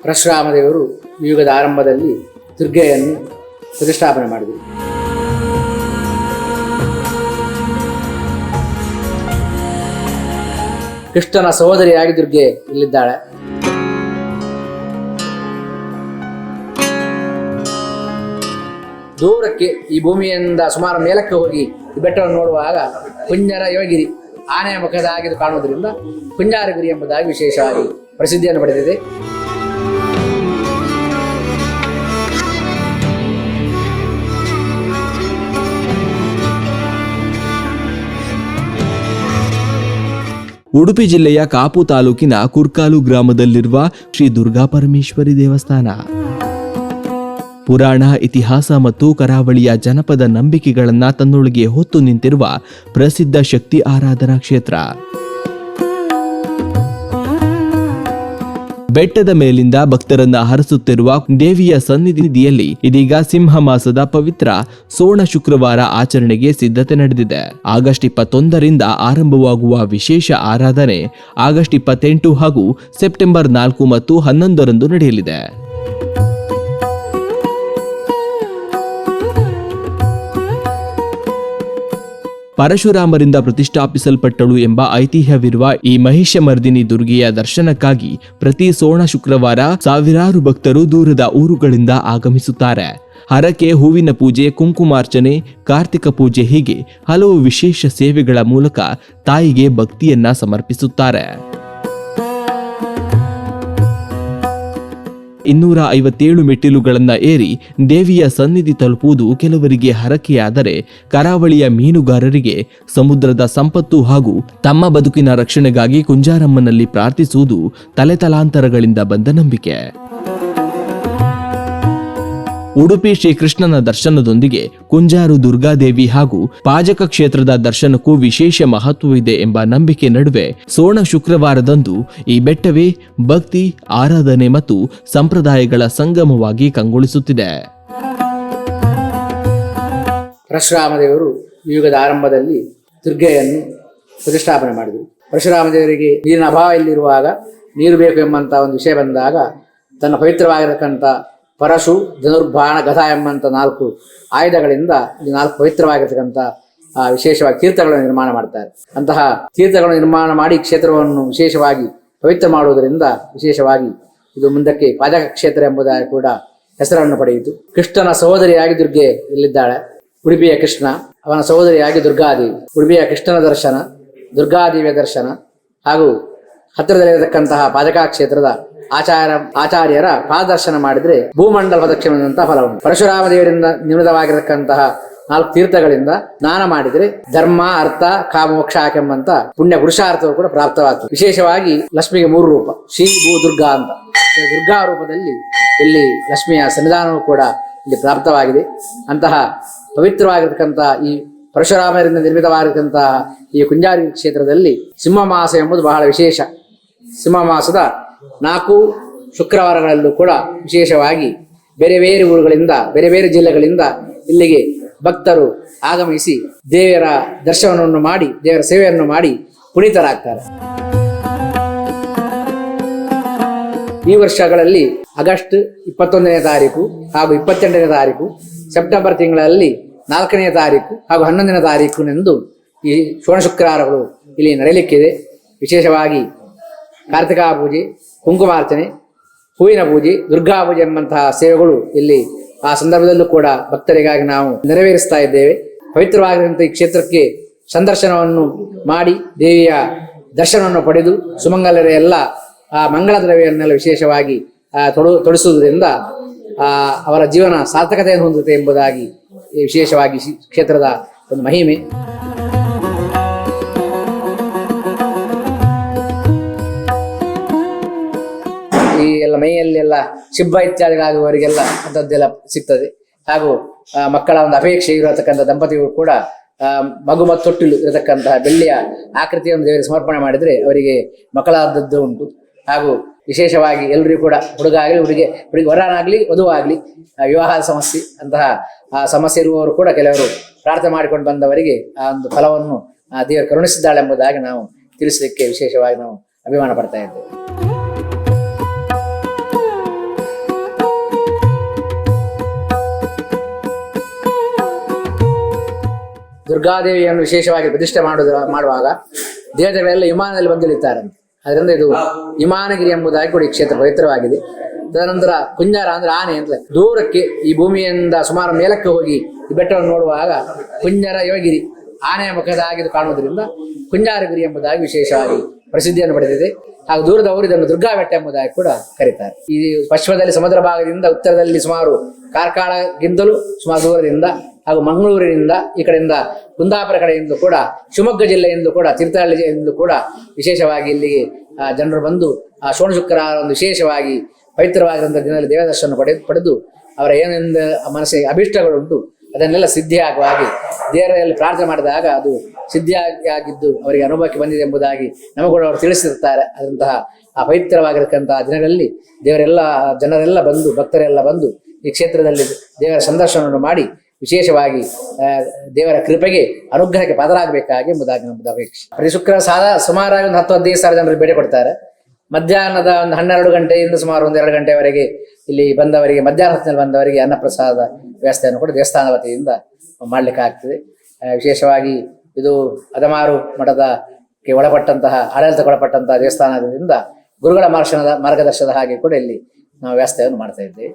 ಪರಶುರಾಮ ದೇವರು ಈ ಯುಗದ ಆರಂಭದಲ್ಲಿ ದುರ್ಗೆಯನ್ನು ಪ್ರತಿಷ್ಠಾಪನೆ ಮಾಡಿದರು. ಕೃಷ್ಣನ ಸಹೋದರಿಯಾಗಿ ದುರ್ಗೆ ಇಲ್ಲಿದ್ದಾಳೆ. ದೂರಕ್ಕೆ ಈ ಭೂಮಿಯಿಂದ ಸುಮಾರು ಮೇಲಕ್ಕೆ ಹೋಗಿ ಈ ಬೆಟ್ಟವನ್ನು ನೋಡುವಾಗ ಕುಂಜರ ಯೋಗಿರಿ ಆನೆಯ ಮುಖದಾಗಿದ್ದು ಕಾಣುವುದರಿಂದ ಕುಂಜಾರಗಿರಿ ಎಂಬುದಾಗಿ ವಿಶೇಷವಾಗಿ ಪ್ರಸಿದ್ಧಿಯನ್ನು ಪಡೆದಿದೆ. ಉಡುಪಿ ಜಿಲ್ಲೆಯ ಕಾಪು ತಾಲೂಕಿನ ಕುರ್ಕಾಲು ಗ್ರಾಮದಲ್ಲಿರುವ ಶ್ರೀ ದುರ್ಗಾ ಪರಮೇಶ್ವರಿ ದೇವಸ್ಥಾನ ಪುರಾಣ, ಇತಿಹಾಸ ಮತ್ತು ಕರಾವಳಿಯ ಜನಪದ ನಂಬಿಕೆಗಳನ್ನ ತನ್ನೊಳಗೆ ಹೊತ್ತು ನಿಂತಿರುವ ಪ್ರಸಿದ್ಧ ಶಕ್ತಿ ಆರಾಧನಾ ಕ್ಷೇತ್ರ. ಬೆಟ್ಟದ ಮೇಲಿಂದ ಭಕ್ತರನ್ನ ಹರಸುತ್ತಿರುವ ದೇವಿಯ ಸನ್ನಿಧಿಯಲ್ಲಿ ಇದೀಗ ಸಿಂಹ ಮಾಸದ ಪವಿತ್ರ ಸೋಣ ಶುಕ್ರವಾರ ಆಚರಣೆಗೆ ಸಿದ್ಧತೆ ನಡೆದಿದೆ. ಆಗಸ್ಟ್ 21ರಿಂದ ಆರಂಭವಾಗುವ ವಿಶೇಷ ಆರಾಧನೆ ಆಗಸ್ಟ್ 28 ಹಾಗೂ ಸೆಪ್ಟೆಂಬರ್ 4 ಮತ್ತು 11ರಂದು ನಡೆಯಲಿದೆ. ಪರಶುರಾಮರಿಂದ ಪ್ರತಿಷ್ಠಾಪಿಸಲ್ಪಟ್ಟಳು ಎಂಬ ಐತಿಹ್ಯವಿರುವ ಈ ಮಹಿಷಮರ್ದಿನಿ ದುರ್ಗೆಯ ದರ್ಶನಕ್ಕಾಗಿ ಪ್ರತಿ ಸೋಣ ಶುಕ್ರವಾರ ಸಾವಿರಾರು ಭಕ್ತರು ದೂರದ ಊರುಗಳಿಂದ ಆಗಮಿಸುತ್ತಾರೆ. ಹರಕೆ, ಹೂವಿನ ಪೂಜೆ, ಕುಂಕುಮಾರ್ಚನೆ, ಕಾರ್ತಿಕ ಪೂಜೆ ಹೀಗೆ ಹಲವು ವಿಶೇಷ ಸೇವೆಗಳ ಮೂಲಕ ತಾಯಿಗೆ ಭಕ್ತಿಯನ್ನ ಸಮರ್ಪಿಸುತ್ತಾರೆ. 257 ಮೆಟ್ಟಿಲುಗಳನ್ನ ಏರಿ ದೇವಿಯ ಸನ್ನಿಧಿ ತಲುಪುವುದು ಕೆಲವರಿಗೆ ಹರಕೆಯಾದರೆ, ಕರಾವಳಿಯ ಮೀನುಗಾರರಿಗೆ ಸಮುದ್ರದ ಸಂಪತ್ತು ಹಾಗೂ ತಮ್ಮ ಬದುಕಿನ ರಕ್ಷಣೆಗಾಗಿ ಕುಂಜಾರಮ್ಮನಲ್ಲಿ ಪ್ರಾರ್ಥಿಸುವುದು ತಲೆತಲಾಂತರಗಳಿಂದ ಬಂದ ನಂಬಿಕೆ. ಉಡುಪಿ ಶ್ರೀಕೃಷ್ಣನ ದರ್ಶನದೊಂದಿಗೆ ಕುಂಜಾರು ದುರ್ಗಾದೇವಿ ಹಾಗೂ ಪಾಜಕ ಕ್ಷೇತ್ರದ ದರ್ಶನಕ್ಕೂ ವಿಶೇಷ ಮಹತ್ವವಿದೆ ಎಂಬ ನಂಬಿಕೆ ನಡುವೆ ಸೋಣ ಶುಕ್ರವಾರದಂದು ಈ ಬೆಟ್ಟವೇ ಭಕ್ತಿ, ಆರಾಧನೆ ಮತ್ತು ಸಂಪ್ರದಾಯಗಳ ಸಂಗಮವಾಗಿ ಕಂಗೊಳಿಸುತ್ತಿದೆ. ಪರಶುರಾಮ ದೇವರು ಈ ಯುಗದ ಆರಂಭದಲ್ಲಿ ದುರ್ಗೆಯನ್ನು ಪ್ರತಿಷ್ಠಾಪನೆ ಮಾಡಿದರು. ಪರಶುರಾಮ ದೇವರಿಗೆ ನೀರಿನ ಅಭಾವ ಇಲ್ಲಿರುವಾಗ ನೀರು ಬೇಕು ಎಂಬಂತ ಒಂದು ವಿಷಯ ಬಂದಾಗ ತನ್ನ ಪವಿತ್ರವಾಗಿರತಕ್ಕಂಥ ಪರಶು, ಧನುರ್ಬಾಣ, ಗದ ಎಂಬಂಥ 4 ಆಯುಧಗಳಿಂದ ಈ 4 ಪವಿತ್ರವಾಗಿರ್ತಕ್ಕಂಥ ವಿಶೇಷವಾಗಿ ತೀರ್ಥಗಳನ್ನು ನಿರ್ಮಾಣ ಮಾಡ್ತಾರೆ. ಅಂತಹ ತೀರ್ಥಗಳನ್ನು ನಿರ್ಮಾಣ ಮಾಡಿ ಕ್ಷೇತ್ರವನ್ನು ವಿಶೇಷವಾಗಿ ಪವಿತ್ರ ಮಾಡುವುದರಿಂದ ವಿಶೇಷವಾಗಿ ಇದು ಮುಂದಕ್ಕೆ ಪಾಜಕ ಕ್ಷೇತ್ರ ಎಂಬುದಾಗಿ ಕೂಡ ಹೆಸರನ್ನು ಪಡೆಯಿತು. ಕೃಷ್ಣನ ಸಹೋದರಿಯಾಗಿ ದುರ್ಗೆ ಇಲ್ಲಿದ್ದಾಳೆ. ಉಡುಪಿಯ ಕೃಷ್ಣ, ಅವನ ಸಹೋದರಿಯಾಗಿ ದುರ್ಗಾದೇವಿ. ಉಡುಪಿಯ ಕೃಷ್ಣನ ದರ್ಶನ, ದುರ್ಗಾದೇವಿಯ ದರ್ಶನ ಹಾಗೂ ಹತ್ತಿರದಲ್ಲಿರತಕ್ಕಂತಹ ಪಾಜಕ ಕ್ಷೇತ್ರದ ಆಚಾರ್ಯರ ಪಾದರ್ಶನ ಮಾಡಿದ್ರೆ ಭೂಮಂಡಲ ಪ್ರದಕ್ಷಿಣೆದಂತಹ ಫಲ ಉಂಟು. ಪರಶುರಾಮ ದೇವರಿಂದ ನಿರ್ಮಿತವಾಗಿರತಕ್ಕಂತಹ 4 ತೀರ್ಥಗಳಿಂದ ಸ್ನಾನ ಮಾಡಿದರೆ ಧರ್ಮ, ಅರ್ಥ, ಕಾಮೋಕ್ಷ ಎಂಬಂತ ಪುಣ್ಯ ಪುರುಷಾರ್ಥವು ಕೂಡ ಪ್ರಾಪ್ತವಾಗ್ತದೆ. ವಿಶೇಷವಾಗಿ ಲಕ್ಷ್ಮಿಗೆ 3 ರೂಪ, ಶ್ರೀ, ಭೂ, ದುರ್ಗಾ ಅಂತ. ದುರ್ಗಾ ರೂಪದಲ್ಲಿ ಇಲ್ಲಿ ಲಕ್ಷ್ಮಿಯ ಸನ್ನಿಧಾನವೂ ಕೂಡ ಇಲ್ಲಿ ಪ್ರಾಪ್ತವಾಗಿದೆ. ಅಂತಹ ಪವಿತ್ರವಾಗಿರತಕ್ಕಂತಹ ಈ ಪರಶುರಾಮರಿಂದ ನಿರ್ಮಿತವಾಗಿರತಕ್ಕಂತಹ ಈ ಕುಂಜಾರಿ ಕ್ಷೇತ್ರದಲ್ಲಿ ಸಿಂಹಮಾಸ ಎಂಬುದು ಬಹಳ ವಿಶೇಷ. ಸಿಂಹಮಾಸದ 4 ಶುಕ್ರವಾರಗಳಲ್ಲೂ ಕೂಡ ವಿಶೇಷವಾಗಿ ಬೇರೆ ಬೇರೆ ಊರುಗಳಿಂದ, ಬೇರೆ ಬೇರೆ ಜಿಲ್ಲೆಗಳಿಂದ ಇಲ್ಲಿಗೆ ಭಕ್ತರು ಆಗಮಿಸಿ ದೇವರ ದರ್ಶನವನ್ನು ಮಾಡಿ, ದೇವರ ಸೇವೆಯನ್ನು ಮಾಡಿ ಪುನೀತರಾಗ್ತಾರೆ. ಈ ವರ್ಷಗಳಲ್ಲಿ ಆಗಸ್ಟ್ 21ನೇ ತಾರೀಕು ಹಾಗೂ 28ನೇ ತಾರೀಕು, ಸೆಪ್ಟೆಂಬರ್ ತಿಂಗಳಲ್ಲಿ 4ನೇ ತಾರೀಕು ಹಾಗೂ 11ನೇ ತಾರೀಕಿನಂದು ಈ ಸೋಣ ಶುಕ್ರವಾರಗಳು ಇಲ್ಲಿ ನಡೆಯಲಿಕ್ಕಿದೆ. ವಿಶೇಷವಾಗಿ ಕಾರ್ತಿಕ ಪೂಜೆ, ಕುಂಕುಮಾರ್ಚನೆ, ಹೂವಿನ ಪೂಜೆ, ದುರ್ಗಾ ಪೂಜೆ ಎಂಬಂತಹ ಸೇವೆಗಳು ಇಲ್ಲಿ ಆ ಸಂದರ್ಭದಲ್ಲೂ ಕೂಡ ಭಕ್ತರಿಗಾಗಿ ನಾವು ನೆರವೇರಿಸ್ತಾ ಇದ್ದೇವೆ. ಪವಿತ್ರವಾಗಿರುವಂಥ ಈ ಕ್ಷೇತ್ರಕ್ಕೆ ಸಂದರ್ಶನವನ್ನು ಮಾಡಿ ದೇವಿಯ ದರ್ಶನವನ್ನು ಪಡೆದು ಸುಮಂಗಲರ ಎಲ್ಲ ಆ ಮಂಗಳ ದ್ರವ್ಯವನ್ನೆಲ್ಲ ವಿಶೇಷವಾಗಿ ತೊಡಿಸುವುದರಿಂದ ಅವರ ಜೀವನ ಸಾರ್ಥಕತೆಯನ್ನು ಹೊಂದುತ್ತೆ ಎಂಬುದಾಗಿ ವಿಶೇಷವಾಗಿ ಕ್ಷೇತ್ರದ ಒಂದು ಮಹಿಮೆ. ಈ ಎಲ್ಲ ಮೈಯಲ್ಲೆಲ್ಲ ಶಿಬ್ಬ ಇತ್ಯಾದಿಗಳಾಗುವವರಿಗೆಲ್ಲ ಅಂಥದ್ದೆಲ್ಲ ಸಿಗ್ತದೆ. ಹಾಗೂ ಮಕ್ಕಳ ಒಂದು ಅಪೇಕ್ಷೆ ಇರತಕ್ಕಂಥ ದಂಪತಿಗಳು ಕೂಡ ಮಗು ಮತ್ತು ತೊಟ್ಟಿಲು ಇರತಕ್ಕಂತಹ ಬೆಳ್ಳಿಯ ಆಕೃತಿಯನ್ನು ದೇವರಿಗೆ ಸಮರ್ಪಣೆ ಮಾಡಿದರೆ ಅವರಿಗೆ ಮಕ್ಕಳಾದದ್ದು ಉಂಟು. ಹಾಗೂ ವಿಶೇಷವಾಗಿ ಎಲ್ಲರಿಗೂ ಕೂಡ ಹುಡುಗ ಆಗಲಿ ಹುಡುಗಿ ವರನಾಗಲಿ ವಧುವಾಗಲಿ ವಿವಾಹದ ಸಮಸ್ಯೆ ಅಂತಹ ಆ ಸಮಸ್ಯೆ ಇರುವವರು ಕೂಡ ಕೆಲವರು ಪ್ರಾರ್ಥನೆ ಮಾಡಿಕೊಂಡು ಬಂದವರಿಗೆ ಆ ಒಂದು ಫಲವನ್ನು ದೇವರು ಕರುಣಿಸಿದ್ದಾಳೆ ಎಂಬುದಾಗಿ ನಾವು ತಿಳಿಸಲಿಕ್ಕೆ ವಿಶೇಷವಾಗಿ ನಾವು ಅಭಿಮಾನ ಪಡ್ತಾ ಇದ್ದೇವೆ. ದುರ್ಗಾದೇವಿಯನ್ನು ವಿಶೇಷವಾಗಿ ಪ್ರತಿಷ್ಠೆ ಮಾಡುವಾಗ ದೇವತೆಗಳೆಲ್ಲ ವಿಮಾನದಲ್ಲಿ ಬಂದು ಇಳಿತಾರಂತೆ. ಅದರಿಂದ ಇದು ವಿಮಾನಗಿರಿ ಎಂಬುದಾಗಿ ಕೂಡ ಈ ಕ್ಷೇತ್ರ ಪವಿತ್ರವಾಗಿದೆ. ತದನಂತರ ಕುಂಜಾರ ಅಂದ್ರೆ ಆನೆ ಅಂತ ದೂರಕ್ಕೆ ಈ ಭೂಮಿಯಿಂದ ಸುಮಾರು ಮೇಲಕ್ಕೆ ಹೋಗಿ ಈ ಬೆಟ್ಟವನ್ನು ನೋಡುವಾಗ ಕುಂಜಾರ ಯೋಗಿರಿ ಆನೆಯ ಮುಖದಾಗಿದ್ದು ಕಾಣುವುದರಿಂದ ಕುಂಜಾರಗಿರಿ ಎಂಬುದಾಗಿ ವಿಶೇಷವಾಗಿ ಪ್ರಸಿದ್ಧಿಯನ್ನು ಪಡೆದಿದೆ. ಹಾಗೂ ದೂರದವರು ಇದನ್ನು ದುರ್ಗಾ ಬೆಟ್ಟ ಎಂಬುದಾಗಿ ಕೂಡ ಕರೀತಾರೆ. ಈ ಪಶ್ಚಿಮದಲ್ಲಿ ಸಮುದ್ರ ಭಾಗದಿಂದ, ಉತ್ತರದಲ್ಲಿ ಸುಮಾರು ಕಾರ್ಕಳಗಿಂತಲೂ ಸುಮಾರು ದೂರದಿಂದ, ಹಾಗೂ ಮಂಗಳೂರಿನಿಂದ, ಈ ಕಡೆಯಿಂದ ಕುಂದಾಪುರ ಕಡೆಯಿಂದ ಕೂಡ, ಶಿವಮೊಗ್ಗ ಜಿಲ್ಲೆಯಿಂದ ಕೂಡ, ತೀರ್ಥಹಳ್ಳಿಯಿಂದ ಕೂಡ ವಿಶೇಷವಾಗಿ ಇಲ್ಲಿಗೆ ಜನರು ಬಂದು ಆ ಶೋಣ ಶುಕ್ರವಾರ ಒಂದು ವಿಶೇಷವಾಗಿ ಪವಿತ್ರವಾಗಿರುವಂಥ ದಿನದಲ್ಲಿ ದೇವದರ್ಶನ ಪಡೆದು ಅವರ ಏನೆಂದ ಮನಸ್ಸಿಗೆ ಅಭಿಷ್ಟಗಳುಂಟು ಅದನ್ನೆಲ್ಲ ಸಿದ್ಧಿಯಾಗುವ ಹಾಗೆ ದೇವರಲ್ಲಿ ಪ್ರಾರ್ಥನೆ ಮಾಡಿದಾಗ ಅದು ಸಿದ್ಧಿಯಾಗಿದ್ದು ಅವರಿಗೆ ಅನುಭವಕ್ಕೆ ಬಂದಿದೆ ಎಂಬುದಾಗಿ ನಮಗೂ ಕೂಡ ಅವರು ತಿಳಿಸಿರ್ತಾರೆ. ಅದಂತಹ ಆ ಪವಿತ್ರವಾಗಿರತಕ್ಕಂತಹ ದಿನಗಳಲ್ಲಿ ಜನರೆಲ್ಲ ಬಂದು, ಭಕ್ತರೆಲ್ಲ ಬಂದು ಈ ಕ್ಷೇತ್ರದಲ್ಲಿ ದೇವರ ಸಂದರ್ಶನವನ್ನು ಮಾಡಿ ವಿಶೇಷವಾಗಿ ದೇವರ ಕೃಪೆಗೆ ಅನುಗ್ರಹಕ್ಕೆ ಪಾತ್ರರಾಗಬೇಕಾಗಿ ಎಂಬುದಾಗಿ ನಮ್ಮದು ಅಪೇಕ್ಷೆ. ಪ್ರತಿ ಶುಕ್ರವಾರ ಸುಮಾರಾಗಿ ಒಂದು 10-15 ಸಾವಿರ ಜನರು ಭೇಟಿ ಕೊಡ್ತಾರೆ. ಮಧ್ಯಾಹ್ನದ ಒಂದು 12 ಗಂಟೆಯಿಂದ ಸುಮಾರು 1-2 ಗಂಟೆವರೆಗೆ ಇಲ್ಲಿ ಬಂದವರಿಗೆ, ಮಧ್ಯಾಹ್ನ ಹೊತ್ತಿನಲ್ಲಿ ಬಂದವರಿಗೆ ಅನ್ನಪ್ರಸಾದ ವ್ಯವಸ್ಥೆಯನ್ನು ಕೂಡ ದೇವಸ್ಥಾನ ವತಿಯಿಂದ ಮಾಡಲಿಕ್ಕೆ ಆಗ್ತದೆ. ವಿಶೇಷವಾಗಿ ಇದು ಅದಮಾರು ಮಠದಕ್ಕೆ ಒಳಪಟ್ಟಂತಹ, ಆಡಳಿತಕ್ಕೆ ಒಳಪಟ್ಟಂತಹ ದೇವಸ್ಥಾನದಿಂದ ಗುರುಗಳ ಮಾರ್ಗದರ್ಶನದ ಹಾಗೆ ಕೂಡ ಇಲ್ಲಿ ನಾವು ವ್ಯವಸ್ಥೆಯನ್ನು ಮಾಡ್ತಾ ಇದ್ದೇವೆ.